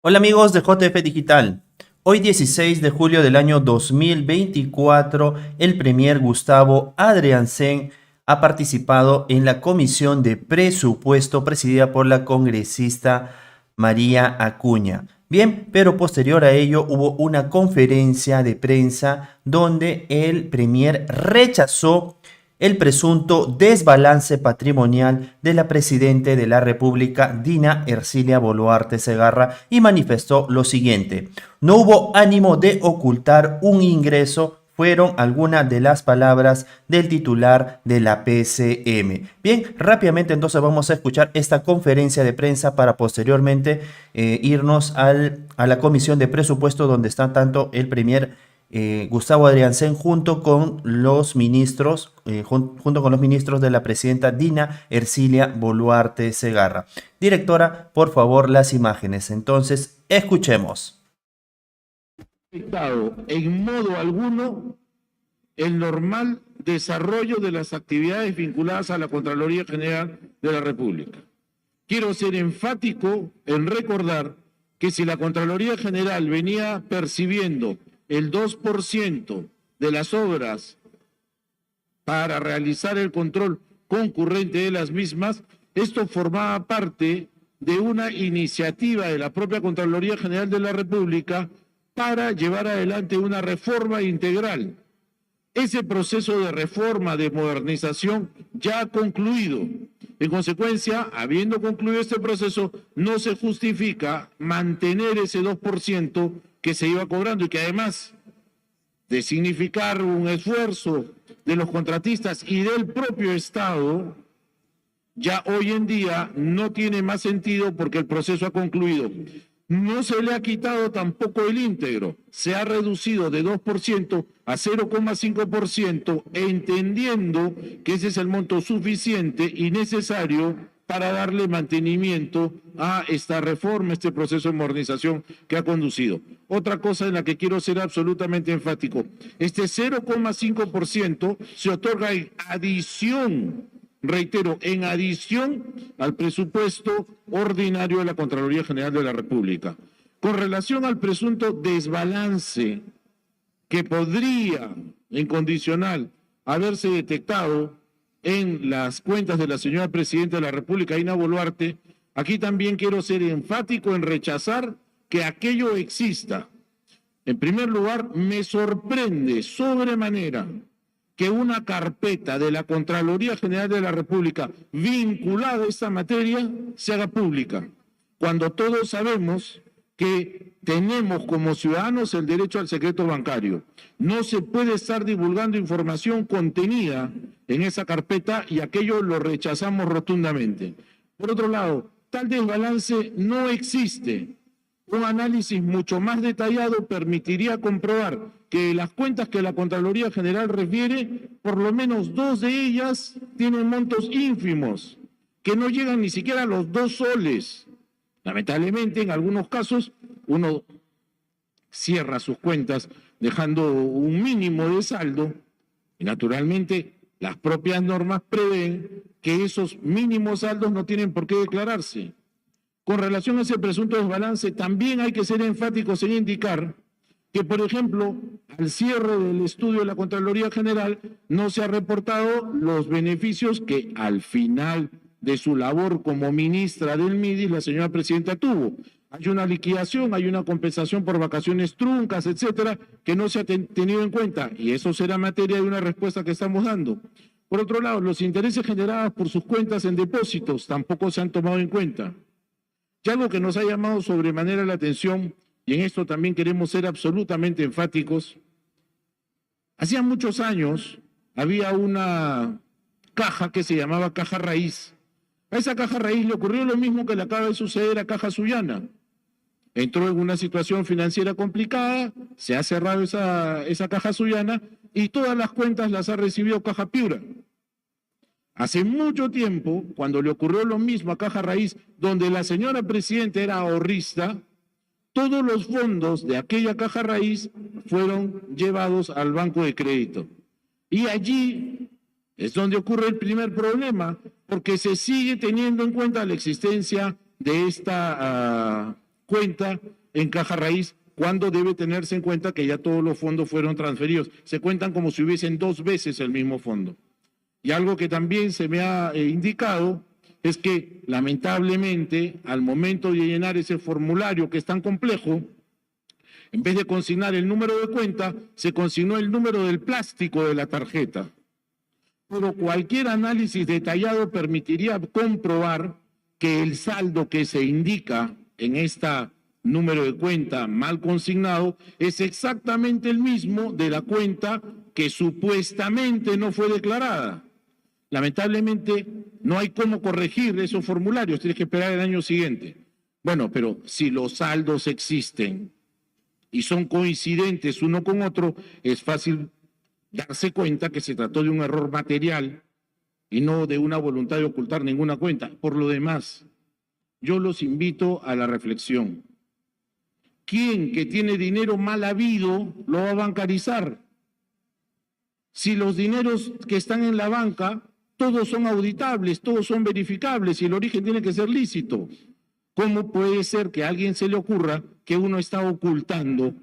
Hola amigos de JF Digital. Hoy 16 de julio del año 2024, el premier Gustavo Adrianzen ha participado en la comisión de presupuesto presidida por la congresista María Acuña. Bien, pero posterior a ello hubo una conferencia de prensa donde el premier rechazó el presunto desbalance patrimonial de la Presidenta de la República, Dina Ercilia Boluarte Segarra, y manifestó lo siguiente: no hubo ánimo de ocultar un ingreso, fueron algunas de las palabras del titular de la PCM. Bien, rápidamente entonces vamos a escuchar esta conferencia de prensa para posteriormente irnos a la comisión de presupuesto donde está tanto el premier Gustavo Adrianzen junto con los ministros, junto con los ministros de la presidenta Dina Ercilia Boluarte Segarra. Directora, por favor, las imágenes. Entonces, escuchemos. En modo alguno el normal desarrollo de las actividades vinculadas a la Contraloría General de la República. Quiero ser enfático en recordar que si la Contraloría General venía percibiendo el 2% de las obras para realizar el control concurrente de las mismas, esto formaba parte de una iniciativa de la propia Contraloría General de la República para llevar adelante una reforma integral. Ese proceso de reforma, de modernización, ya ha concluido. En consecuencia, habiendo concluido este proceso, no se justifica mantener ese 2% que se iba cobrando y que además de significar un esfuerzo de los contratistas y del propio Estado, ya hoy en día no tiene más sentido porque el proceso ha concluido. No se le ha quitado tampoco el íntegro, se ha reducido de 2% a 0,5%, entendiendo que ese es el monto suficiente y necesario para darle mantenimiento a esta reforma, este proceso de modernización que ha conducido. Otra cosa en la que quiero ser absolutamente enfático, este 0,5% se otorga en adición, reitero, en adición al presupuesto ordinario de la Contraloría General de la República. Con relación al presunto desbalance que podría, en condicional, haberse detectado en las cuentas de la señora Presidenta de la República, Dina Boluarte, aquí también quiero ser enfático en rechazar que aquello exista. En primer lugar, me sorprende sobremanera que una carpeta de la Contraloría General de la República vinculada a esta materia se haga pública, cuando todos sabemos que tenemos como ciudadanos el derecho al secreto bancario. No se puede estar divulgando información contenida en esa carpeta y aquello lo rechazamos rotundamente. Por otro lado, tal desbalance no existe. Un análisis mucho más detallado permitiría comprobar que las cuentas que la Contraloría General refiere, por lo menos 2 de ellas tienen montos ínfimos, que no llegan ni siquiera a los 2 soles. Lamentablemente, en algunos casos, uno cierra sus cuentas dejando un mínimo de saldo y naturalmente las propias normas prevén que esos mínimos saldos no tienen por qué declararse. Con relación a ese presunto desbalance, también hay que ser enfáticos en indicar que, por ejemplo, al cierre del estudio de la Contraloría General no se han reportado los beneficios que al final de su labor como ministra del MIDI la señora Presidenta tuvo. Hay una liquidación, hay una compensación por vacaciones truncas, etcétera, que no se ha tenido en cuenta y eso será materia de una respuesta que estamos dando. Por otro lado, los intereses generados por sus cuentas en depósitos tampoco se han tomado en cuenta. Y algo que nos ha llamado sobremanera la atención, y en esto también queremos ser absolutamente enfáticos, hacía muchos años había una caja que se llamaba Caja Raíz. A esa Caja Raíz le ocurrió lo mismo que le acaba de suceder a Caja Sullana. Entró en una situación financiera complicada, se ha cerrado esa Caja Sullana y todas las cuentas las ha recibido Caja Piura. Hace mucho tiempo, cuando le ocurrió lo mismo a Caja Raíz, donde la señora Presidenta era ahorrista, todos los fondos de aquella Caja Raíz fueron llevados al Banco de Crédito. Y allí es donde ocurre el primer problema, porque se sigue teniendo en cuenta la existencia de esta cuenta en caja raíz, cuando debe tenerse en cuenta que ya todos los fondos fueron transferidos. Se cuentan como si hubiesen 2 veces el mismo fondo. Y algo que también se me ha indicado es que, lamentablemente, al momento de llenar ese formulario que es tan complejo, en vez de consignar el número de cuenta, se consignó el número del plástico de la tarjeta. Pero cualquier análisis detallado permitiría comprobar que el saldo que se indica en este número de cuenta mal consignado es exactamente el mismo de la cuenta que supuestamente no fue declarada. Lamentablemente no hay cómo corregir esos formularios, tienes que esperar el año siguiente. Bueno, pero si los saldos existen y son coincidentes uno con otro, es fácil darse cuenta que se trató de un error material y no de una voluntad de ocultar ninguna cuenta. Por lo demás, yo los invito a la reflexión. ¿Quién que tiene dinero mal habido lo va a bancarizar? Si los dineros que están en la banca, todos son auditables, todos son verificables y el origen tiene que ser lícito. ¿Cómo puede ser que a alguien se le ocurra que uno está ocultando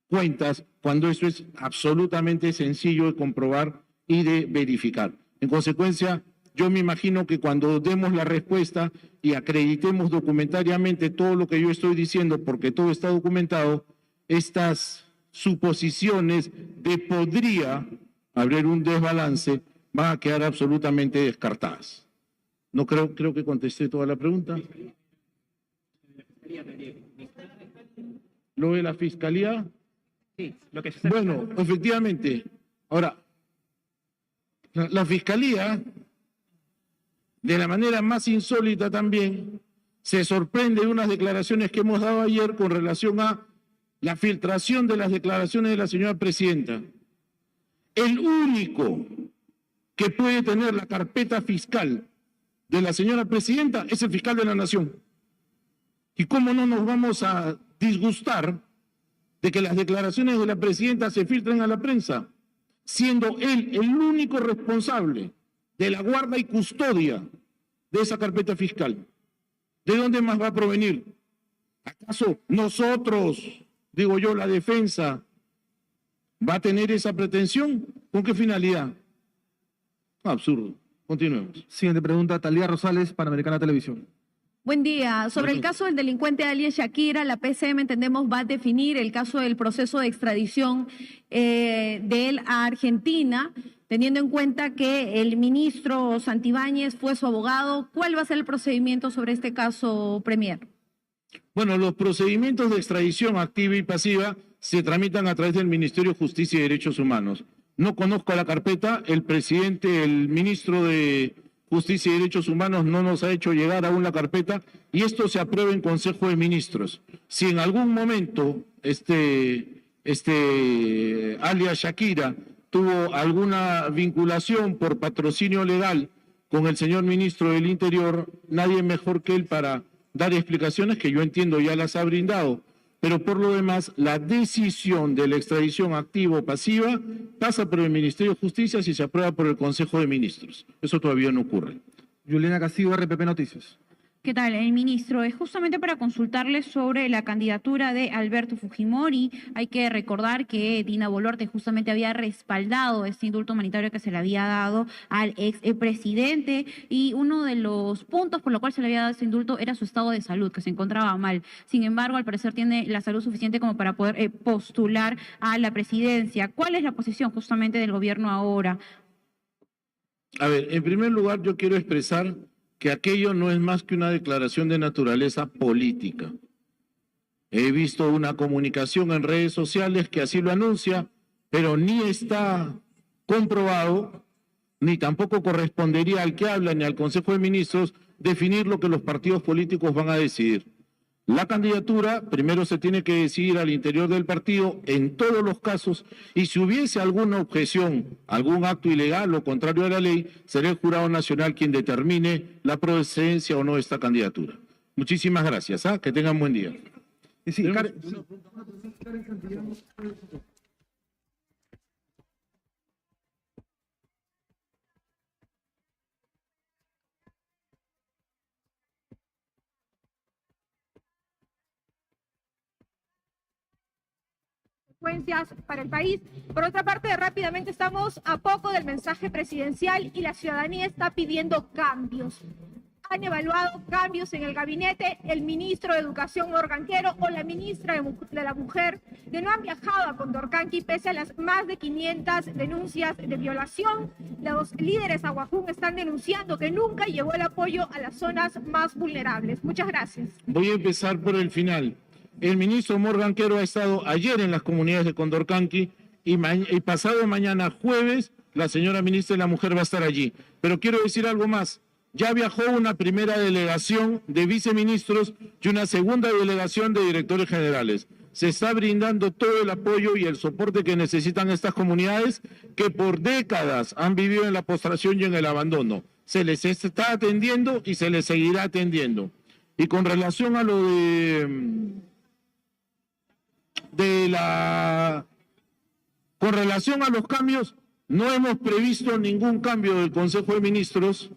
cuentas cuando eso es absolutamente sencillo de comprobar y de verificar? En consecuencia, yo me imagino que cuando demos la respuesta y acreditemos documentariamente todo lo que yo estoy diciendo, porque todo está documentado, estas suposiciones de podría haber un desbalance van a quedar absolutamente descartadas. No creo que contesté toda la pregunta. ¿Lo de la fiscalía? Sí, lo que Bueno, efectivamente. Ahora, la fiscalía, de la manera más insólita también, se sorprende de unas declaraciones que hemos dado ayer con relación a la filtración de las declaraciones de la señora presidenta. El único que puede tener la carpeta fiscal de la señora presidenta es el fiscal de la Nación. ¿Y cómo no nos vamos a disgustar de que las declaraciones de la presidenta se filtren a la prensa, siendo él el único responsable de la guarda y custodia de esa carpeta fiscal? ¿De dónde más va a provenir? ¿Acaso nosotros, digo yo, la defensa, va a tener esa pretensión? ¿Con qué finalidad? Absurdo. Continuemos. Siguiente pregunta, Talía Rosales, Panamericana Televisión. Buen día. Sobre el caso del delincuente alias Shakira, la PCM, entendemos, va a definir el caso del proceso de extradición de él a Argentina, teniendo en cuenta que el ministro Santibáñez fue su abogado. ¿Cuál va a ser el procedimiento sobre este caso, Premier? Bueno, los procedimientos de extradición activa y pasiva se tramitan a través del Ministerio de Justicia y Derechos Humanos. No conozco la carpeta, el ministro de Justicia y Derechos Humanos no nos ha hecho llegar aún la carpeta y esto se aprueba en Consejo de Ministros. Si en algún momento alias Shakira tuvo alguna vinculación por patrocinio legal con el señor ministro del Interior, nadie mejor que él para dar explicaciones que yo entiendo ya las ha brindado. Pero por lo demás, la decisión de la extradición activa o pasiva pasa por el Ministerio de Justicia si se aprueba por el Consejo de Ministros. Eso todavía no ocurre. Juliana Castillo, RPP Noticias. ¿Qué tal, ministro? Es justamente para consultarle sobre la candidatura de Alberto Fujimori. Hay que recordar que Dina Boluarte justamente había respaldado este indulto humanitario que se le había dado al expresidente y uno de los puntos por los cuales se le había dado este indulto era su estado de salud, que se encontraba mal. Sin embargo, al parecer tiene la salud suficiente como para poder postular a la presidencia. ¿Cuál es la posición justamente del gobierno ahora? A ver, en primer lugar yo quiero expresar que aquello no es más que una declaración de naturaleza política. He visto una comunicación en redes sociales que así lo anuncia, pero ni está comprobado, ni tampoco correspondería al que habla ni al Consejo de Ministros definir lo que los partidos políticos van a decidir. La candidatura primero se tiene que decidir al interior del partido en todos los casos y si hubiese alguna objeción, algún acto ilegal o contrario a la ley, será el Jurado Nacional quien determine la procedencia o no de esta candidatura. Muchísimas gracias. Que tengan buen día. Y sí, consecuencias para el país. Por otra parte, rápidamente estamos a poco del mensaje presidencial y la ciudadanía está pidiendo cambios. Han evaluado cambios en el gabinete, el ministro de Educación Morganquero o la ministra de la Mujer, que no han viajado a Condorcanqui pese a las más de 500 denuncias de violación. Los líderes aguajún están denunciando que nunca llegó el apoyo a las zonas más vulnerables. Muchas gracias. Voy a empezar por el final. El ministro Morganquero ha estado ayer en las comunidades de Condorcanqui y pasado mañana jueves la señora ministra de la Mujer va a estar allí. Pero quiero decir algo más. Ya viajó una primera delegación de viceministros y una segunda delegación de directores generales. Se está brindando todo el apoyo y el soporte que necesitan estas comunidades que por décadas han vivido en la postración y en el abandono. Se les está atendiendo y se les seguirá atendiendo. Y con relación a lo con relación a los cambios, no hemos previsto ningún cambio del Consejo de Ministros.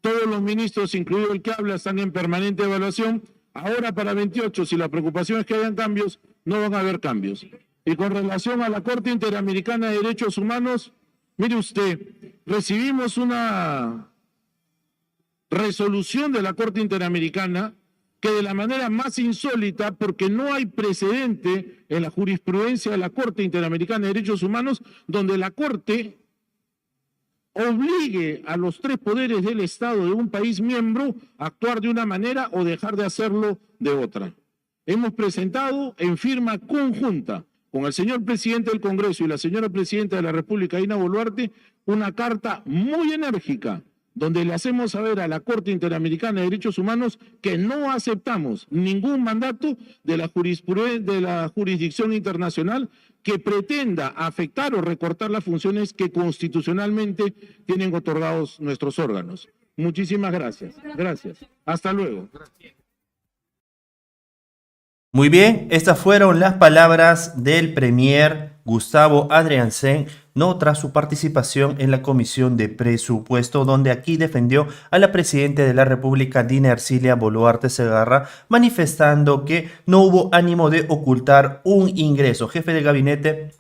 Todos los ministros, incluido el que habla, están en permanente evaluación. Ahora para 28, si la preocupación es que hayan cambios, no van a haber cambios. Y con relación a la Corte Interamericana de Derechos Humanos, mire usted, recibimos una resolución de la Corte Interamericana que de la manera más insólita, porque no hay precedente en la jurisprudencia de la Corte Interamericana de Derechos Humanos, donde la Corte obligue a los tres poderes del Estado de un país miembro a actuar de una manera o dejar de hacerlo de otra. Hemos presentado en firma conjunta con el señor presidente del Congreso y la señora presidenta de la República, Dina Boluarte, una carta muy enérgica donde le hacemos saber a la Corte Interamericana de Derechos Humanos que no aceptamos ningún mandato de la jurisdicción internacional que pretenda afectar o recortar las funciones que constitucionalmente tienen otorgados nuestros órganos. Muchísimas gracias. Gracias. Hasta luego. Muy bien, estas fueron las palabras del premier Gustavo Adrianzen, no tras su participación en la Comisión de Presupuesto, donde aquí defendió a la Presidenta de la República, Dina Ercilia Boluarte Segarra, manifestando que no hubo ánimo de ocultar un ingreso. Jefe de gabinete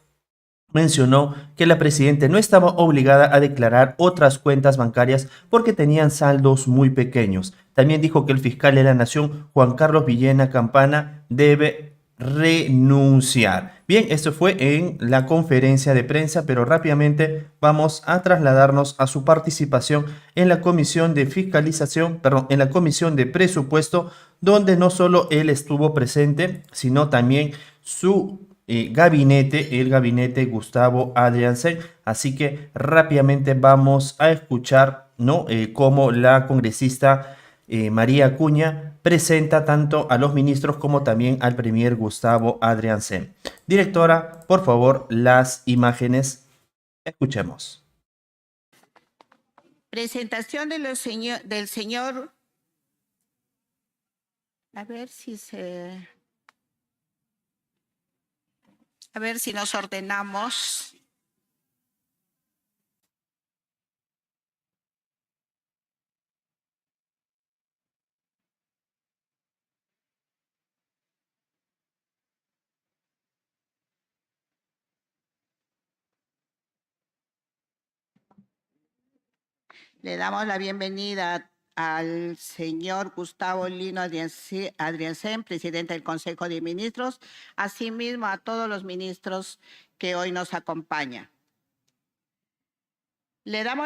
mencionó que la Presidenta no estaba obligada a declarar otras cuentas bancarias porque tenían saldos muy pequeños. También dijo que el fiscal de la Nación, Juan Carlos Villena Campana, debe renunciar. Bien, esto fue en la conferencia de prensa, pero rápidamente vamos a trasladarnos a su participación en la Comisión de Fiscalización, en la Comisión de Presupuesto, donde no solo él estuvo presente, sino también su gabinete, el gabinete Gustavo Adrianzen. Así que rápidamente vamos a escuchar, ¿no? Cómo la congresista María Acuña presenta tanto a los ministros como también al premier Gustavo Adrianzen. Directora, por favor, las imágenes. Escuchemos. Presentación de del señor. A ver si nos ordenamos. Le damos la bienvenida al señor Gustavo Lino Adrianzen, presidente del Consejo de Ministros, asimismo a todos los ministros que hoy nos acompañan. Le damos la